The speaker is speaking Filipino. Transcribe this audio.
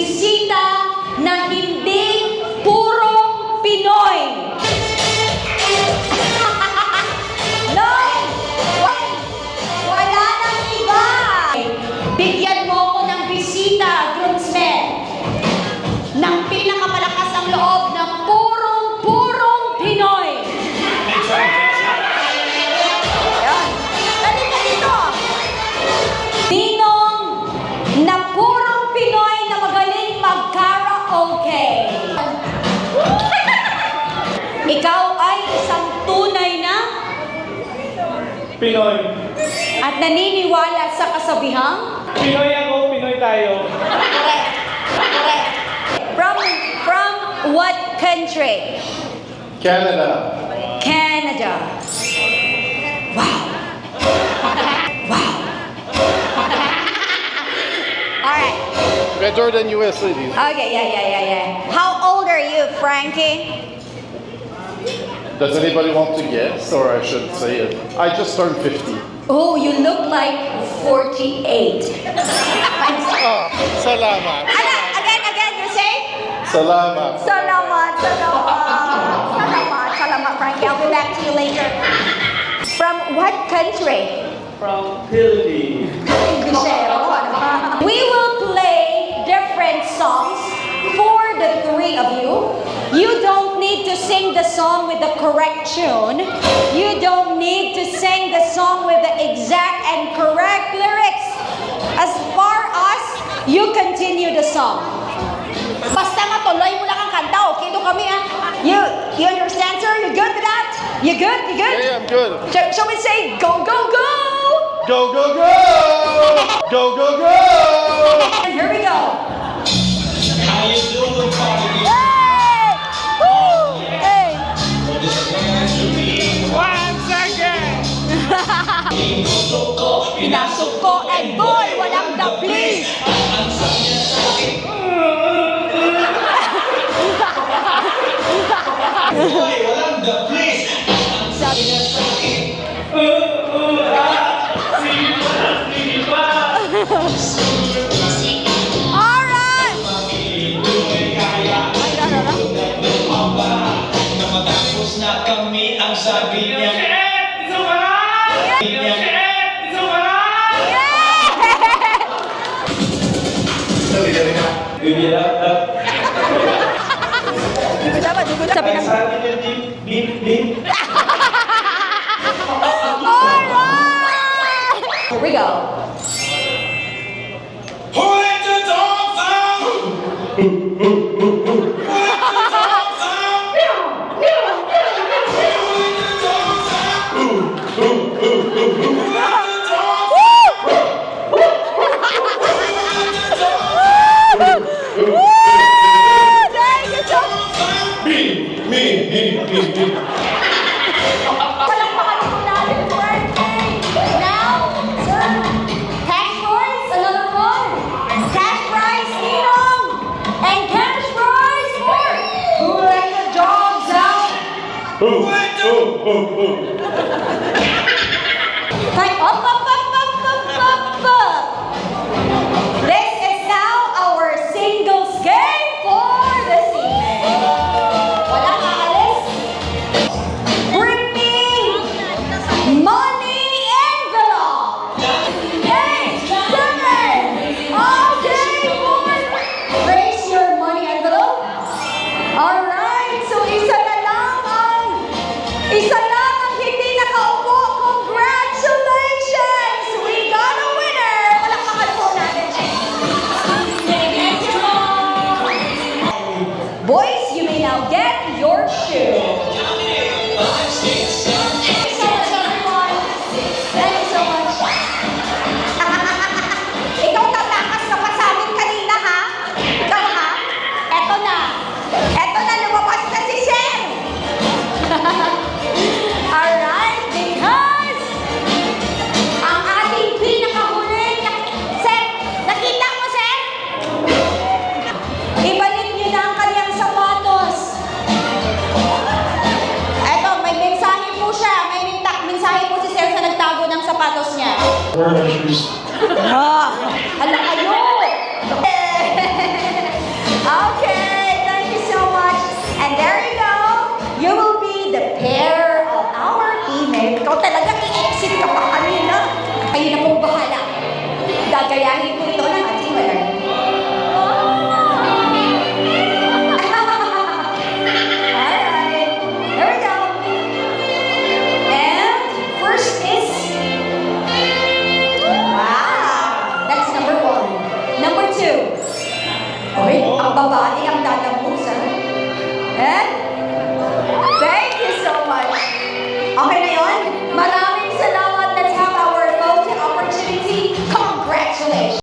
bisita na hindi purong Pinoy. No! Wala nang iba. Bigyan mo ko ng bisita, groomsmen, ng pinakamalakas ang loob ng purong Pinoy. Ayan. Dali ka dito. Ninong na purong Pinoy na magaling mag-karaoke. Ikaw ay isang tunay na Pinoy. at naniniwala sa kasabihang Pinoy ako, Pinoy tayo. correct. Correct. From what country? Canada. Canada. Wow. Wow. All right. Better than USA. Okay, yeah. How old are you, Frankie? Does anybody want to guess, or I should say it? I just turned 50. Oh, you look like 48. I'm sorry. Oh, salamat. Again, you say? Salamat. Salamat, Frankie. I'll be back to you later. From what country? From Philippines. We will play different songs for the three of you. You don't need to sing the song with the correct tune. You don't need to sing the song with the exact and correct lyrics. As far as you continue the song. Basta nga tuloy mo lang ang kanta, okay? Doon kami You understand, sir? You good with that? You good? Yeah, I'm good. Shall we say go, go, go? Go, go, go! Go, go, go! And here we go. How you doing, party? Hey! Woo! Hey! Once again! Pinasok ko and boy, walang dapli. Boy, walang the place. Sabi niya, alright! Na matapos na kami ang sabi niya. Dali, dali na. Sabi ng... Sabi niya, beep, beep. Alright! Here we go. Who let the dogs out? Who let the dogs out? Who let the dogs out? Who let the dogs Palakpakan po natin, Frankie. Now, sir, cash prize, another one. Cash prize, Ninong. And cash prize for Who Let the Dogs Out. Time up. This is now our singles game for this evening. Walang aalis. Bring me money envelope. 8, 7, all day for raise your money envelope. Alright, so isa lang ang hindi nakaupo. Congratulations! We got a winner! Palakpakan po natin. Boys, you may now get your shoe. Thank you so much, everyone. Thank you so much. Ikaw tatakas ka pa sa amin kanina, ha? Ikaw, ha? Eto na, lumabas na si Shem. Alright, because ang ating pinakahuling Sir, nakita mo, Sir? Ibalik niyo na ang kanyang sapatos. Eto, may mensahe po siya. May mensahe po si Sir sa nagtago ng sapatos niya. Hala kayo! Gayahin ko ito ng ating winner. Alright. Here we go. And first is... Wow! That's number 1. Number 2. Okay, ang babae ang dadabos, ha? And